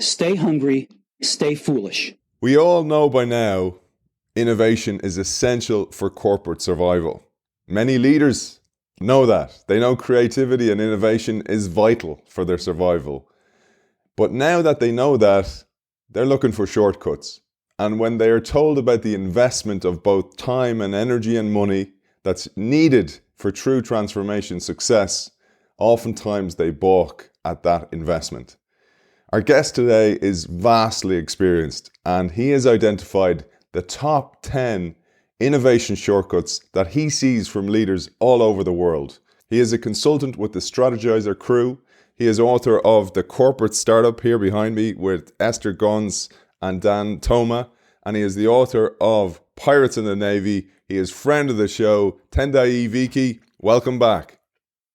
stay hungry, stay foolish. We all know by now, innovation is essential for corporate survival. Many leaders know that. They know creativity and innovation is vital for their survival. But now that they know that, they're looking for shortcuts. And when they are told about the investment of both time and energy and money that's needed for true transformation success, oftentimes they balk at that investment. Our guest today is vastly experienced, and he has identified the top 10 innovation shortcuts that he sees from leaders all over the world. He is a consultant with the Strategyzer crew. He is author of The Corporate Startup, here behind me, with Esther Gons and Dan Thoma. And he is the author of Pirates in the Navy. He is friend of the show, Tendayi Viki. Welcome back.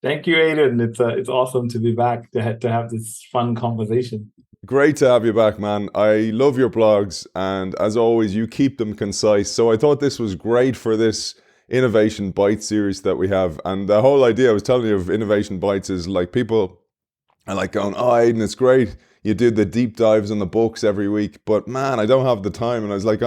Thank you, Aidan. It's awesome to be back to have this fun conversation. Great to have you back, man. I love your blogs, and as always, you keep them concise. So I thought this was great for this Innovation Bites series that we have. And the whole idea I was telling you of Innovation Bites is like people are like going, "Oh, Aidan, it's great. You do the deep dives on the books every week, but man, I don't have the time." And I was like,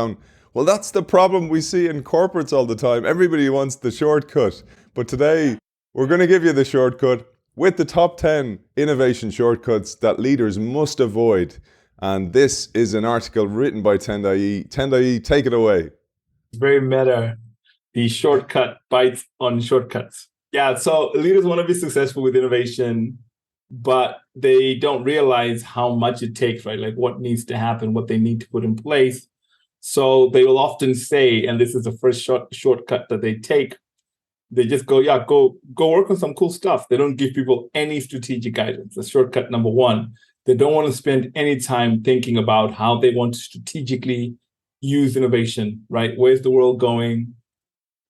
well, that's the problem we see in corporates all the time. Everybody wants the shortcut. But today, we're going to give you the shortcut with the top 10 innovation shortcuts that leaders must avoid. And this is an article written by Tendayi. Tendayi, take it away. Very meta, the shortcut bites on shortcuts. Yeah, so leaders want to be successful with innovation, but they don't realize how much it takes, right? Like what needs to happen, what they need to put in place. So they will often say, and this is the first shortcut that they take, they just go work on some cool stuff. They don't give people any strategic guidance. That's shortcut number one. They don't want to spend any time thinking about how they want to strategically use innovation, right? Where's the world going?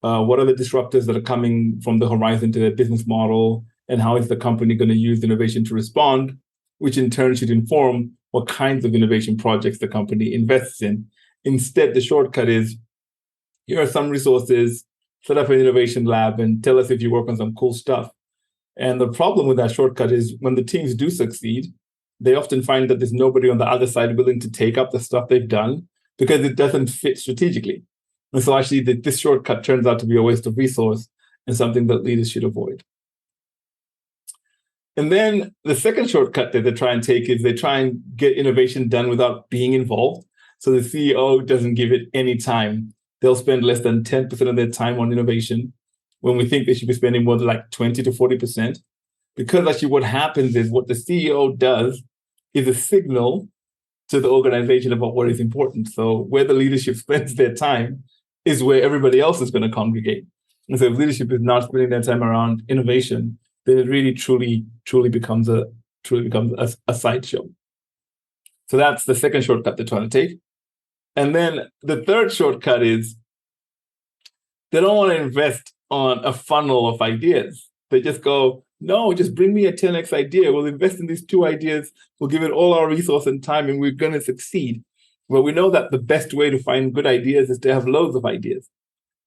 What are the disruptors that are coming from the horizon to their business model? And how is the company going to use innovation to respond, which in turn should inform what kinds of innovation projects the company invests in. Instead, the shortcut is, here are some resources, set up an innovation lab and tell us if you work on some cool stuff. And the problem with that shortcut is when the teams do succeed, they often find that there's nobody on the other side willing to take up the stuff they've done because it doesn't fit strategically. And so actually this shortcut turns out to be a waste of resource and something that leaders should avoid. And then the second shortcut that they try and take is they try and get innovation done without being involved. So the CEO doesn't give it any time. They'll spend less than 10% of their time on innovation when we think they should be spending more than like 20 to 40%. Because actually what happens is what the CEO does is a signal to the organization about what is important. So where the leadership spends their time is where everybody else is going to congregate. And so if leadership is not spending their time around innovation, then it really truly becomes a sideshow. So that's the second shortcut they're trying to take. And then the third shortcut is they don't want to invest on a funnel of ideas. They just go, no, just bring me a 10x idea. We'll invest in these 2 ideas. We'll give it all our resource and time, and we're going to succeed. Well, we know that the best way to find good ideas is to have loads of ideas.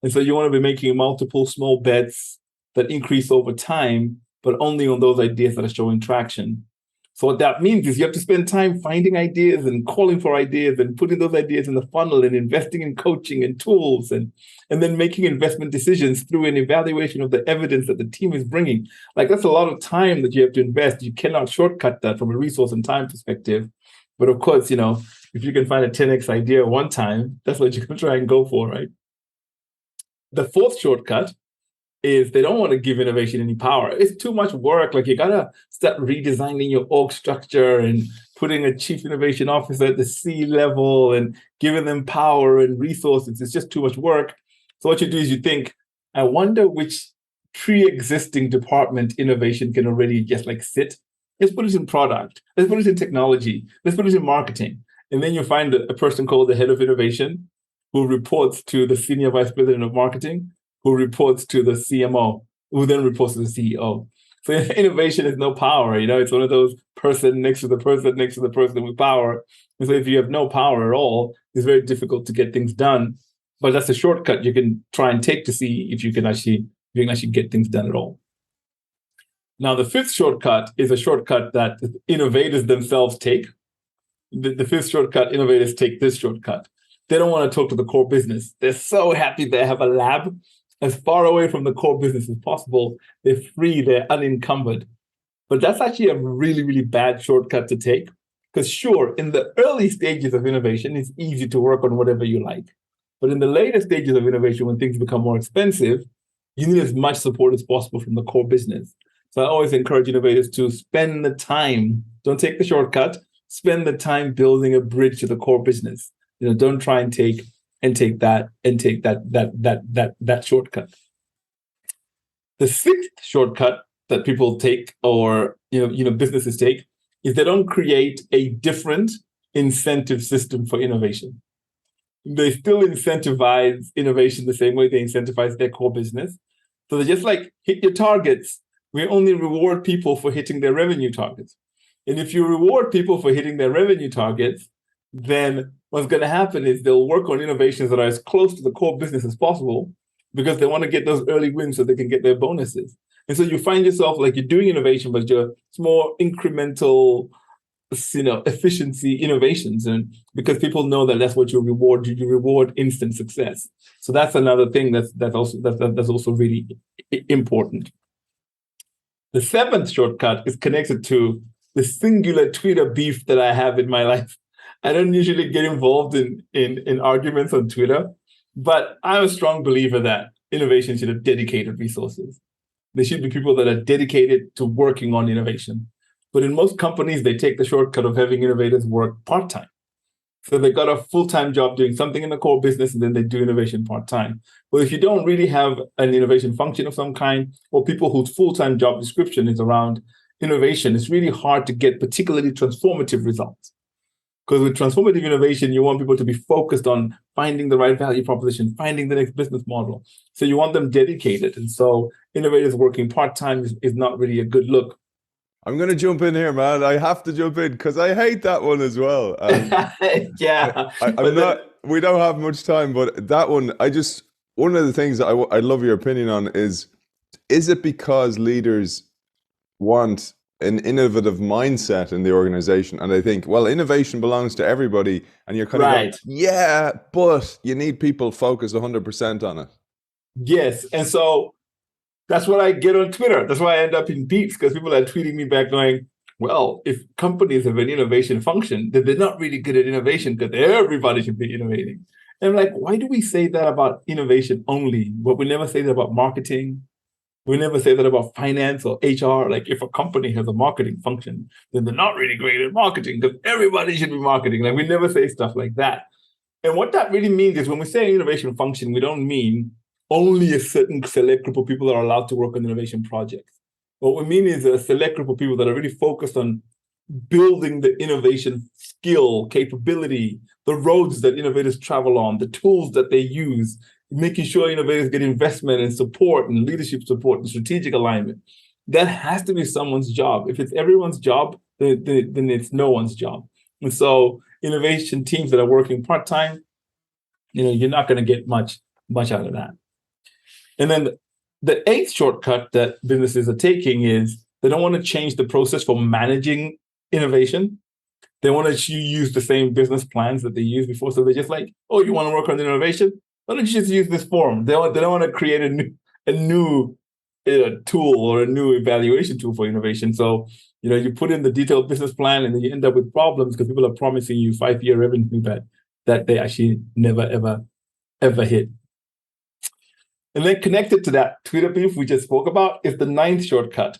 And so you want to be making multiple small bets that increase over time, but only on those ideas that are showing traction. So what that means is you have to spend time finding ideas and calling for ideas and putting those ideas in the funnel and investing in coaching and tools and then making investment decisions through an evaluation of the evidence that the team is bringing. Like that's a lot of time that you have to invest. You cannot shortcut that from a resource and time perspective. But of course, if you can find a 10x idea one time, that's what you can try and go for, right? The fourth shortcut is they don't want to give innovation any power. It's too much work. Like you got to start redesigning your org structure and putting a chief innovation officer at the C level and giving them power and resources. It's just too much work. So what you do is you think, I wonder which pre-existing department innovation can already just like sit. Let's put it in product. Let's put it in technology. Let's put it in marketing. And then you find a person called the head of innovation who reports to the senior vice president of marketing, who reports to the CMO, who then reports to the CEO. So innovation is no power, it's one of those person next to the person with power. And so if you have no power at all, it's very difficult to get things done. But that's a shortcut you can try and take to see if you can actually get things done at all. Now, the fifth shortcut is a shortcut that innovators themselves take. the fifth shortcut, innovators take this shortcut. They don't want to talk to the core business. They're so happy they have a lab as far away from the core business as possible. They're free, they're unencumbered. But that's actually a really, really bad shortcut to take. Because sure, in the early stages of innovation, it's easy to work on whatever you like. But in the later stages of innovation, when things become more expensive, you need as much support as possible from the core business. So I always encourage innovators to spend the time, don't take the shortcut, spend the time building a bridge to the core business. Don't try and take that shortcut. The sixth shortcut that people take, or businesses take, is they don't create a different incentive system for innovation. They still incentivize innovation the same way they incentivize their core business. So they just like, hit your targets. We only reward people for hitting their revenue targets. And if you reward people for hitting their revenue targets, then what's going to happen is they'll work on innovations that are as close to the core business as possible, because they want to get those early wins so they can get their bonuses. And so you find yourself like you're doing innovation, but it's more incremental, efficiency innovations. And because people know that that's what you reward instant success. So that's another thing that's also really important. The seventh shortcut is connected to the singular Twitter beef that I have in my life. I don't usually get involved in arguments on Twitter, but I'm a strong believer that innovation should have dedicated resources. There should be people that are dedicated to working on innovation. But in most companies, they take the shortcut of having innovators work part-time. So they got a full-time job doing something in the core business, and then they do innovation part-time. Well, if you don't really have an innovation function of some kind, or people whose full-time job description is around innovation, it's really hard to get particularly transformative results. Because with transformative innovation, you want people to be focused on finding the right value proposition, finding the next business model. So you want them dedicated. And so innovators working part-time is not really a good look. I'm going to jump in here, man. I have to jump in because I hate that one as well. Yeah. We don't have much time, but that one, one of the things that I'd love your opinion on is it because leaders want an innovative mindset in the organization, and they think, well, innovation belongs to everybody, and you're kind of going, yeah, but you need people focused 100% on it. Yes, and so that's what I get on Twitter. That's why I end up in beeps, because people are tweeting me back going, well, if companies have an innovation function, then they're not really good at innovation because everybody should be innovating. And I'm like, why do we say that about innovation only, but we never say that about marketing? We never say that about finance or HR. Like, if a company has a marketing function, then they're not really great at marketing because everybody should be marketing. Like, we never say stuff like that. And what that really means is when we say innovation function, we don't mean only a certain select group of people that are allowed to work on innovation projects. What we mean is a select group of people that are really focused on building the innovation skill, capability, the roads that innovators travel on, the tools that they use, making sure innovators get investment and support and leadership support and strategic alignment. That has to be someone's job. If it's everyone's job, then it's no one's job. And so innovation teams that are working part-time, you're not going to get much out of that. And then the eighth shortcut that businesses are taking is they don't want to change the process for managing innovation. They want to use the same business plans that they used before. So they're just like, oh, you want to work on innovation? Why don't you just use this form? They don't want to create a new tool or a new evaluation tool for innovation. So, you put in the detailed business plan and then you end up with problems because people are promising you 5-year revenue that they actually never, ever hit. And then connected to that Twitter beef we just spoke about is the ninth shortcut.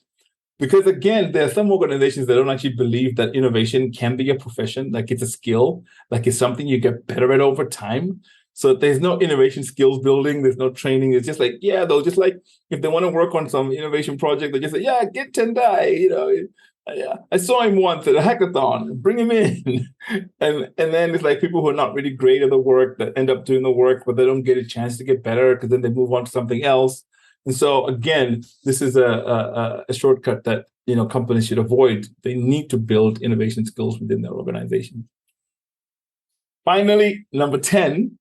Because again, there are some organizations that don't actually believe that innovation can be a profession, like it's a skill, like it's something you get better at over time. So there's no innovation skills building, there's no training. It's just like, yeah, they'll just like, if they want to work on some innovation project, they just say, yeah, get Tendayi, I saw him once at a hackathon, bring him in. and then it's like people who are not really great at the work that end up doing the work, but they don't get a chance to get better because then they move on to something else. And so again, this is a shortcut that companies should avoid. They need to build innovation skills within their organization. Finally, number 10,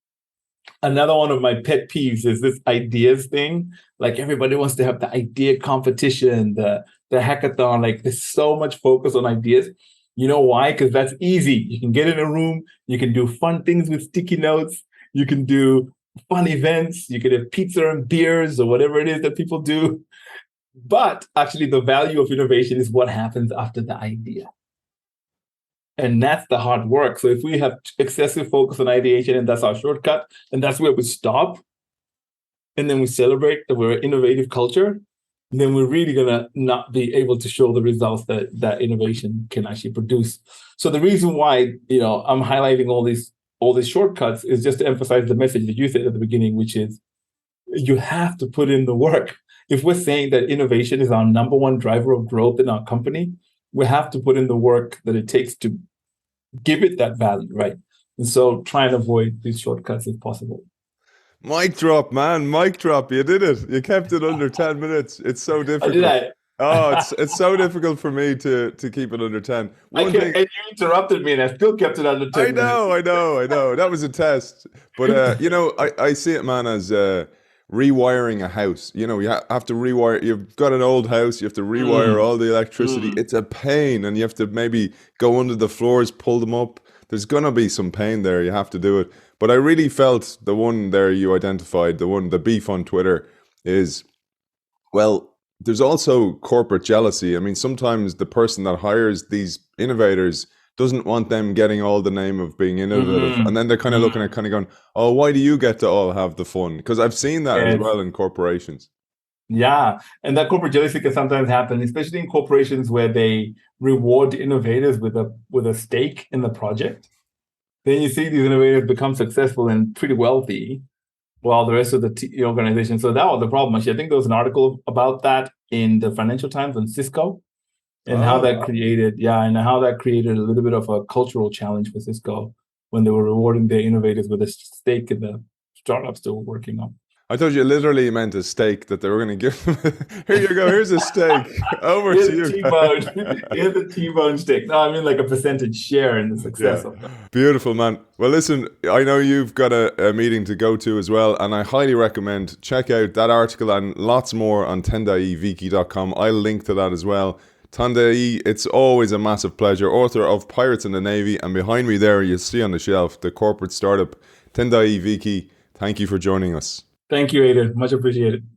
another one of my pet peeves is this ideas thing. Like everybody wants to have the idea competition, the hackathon. Like there's so much focus on ideas. You know why? Because that's easy. You can get in a room, you can do fun things with sticky notes, you can do fun events, you can have pizza and beers or whatever it is that people do. But actually, the value of innovation is what happens after the idea. And that's the hard work. So if we have excessive focus on ideation and that's our shortcut, and that's where we stop, and then we celebrate that we're an innovative culture, then we're really going to not be able to show the results that innovation can actually produce. So the reason why, I'm highlighting all these shortcuts is just to emphasize the message that you said at the beginning, which is you have to put in the work. If we're saying that innovation is our number one driver of growth in our company, we have to put in the work that it takes to give it that value, right? And so try and avoid these shortcuts if possible. Mic drop, man. Mic drop. You did it. You kept it under 10 minutes. It's so difficult. Did I? Oh, it's so difficult for me to keep it under 10. And you interrupted me and I still kept it under 10 minutes. I know. That was a test. But, I see it, man, as rewiring a house. You have to rewire. You've got an old house. You have to rewire all the electricity. It's a pain. And you have to maybe go under the floors, pull them up. There's going to be some pain there. You have to do it. But I really felt the one there you identified, the beef on Twitter is, well, there's also corporate jealousy. I mean, sometimes the person that hires these innovators doesn't want them getting all the name of being innovative. And then they're kind of looking at going, oh, why do you get to all have the fun? Because I've seen that as well in corporations. Yeah. And that corporate jealousy can sometimes happen, especially in corporations where they reward innovators with a stake in the project. Then you see these innovators become successful and pretty wealthy, while the rest of the organization. So that was the problem. Actually, I think there was an article about that in the Financial Times on Cisco, and how that created a little bit of a cultural challenge for Cisco when they were rewarding their innovators with a stake in the startups they were working on. I thought you literally meant a steak that they were going to give them. Here you go. Here's a steak. Over Here's to you. Here's a T-bone steak. No, I mean like a percentage share in the success of them. Beautiful, man. Well, listen, I know you've got a meeting to go to as well, and I highly recommend check out that article and lots more on TendayiViki.com. I'll link to that as well. Tendayi, it's always a massive pleasure. Author of Pirates in the Navy, and behind me there, you see on the shelf, the corporate startup, Tendayi Viki. Thank you for joining us. Thank you, Aidan. Much appreciated.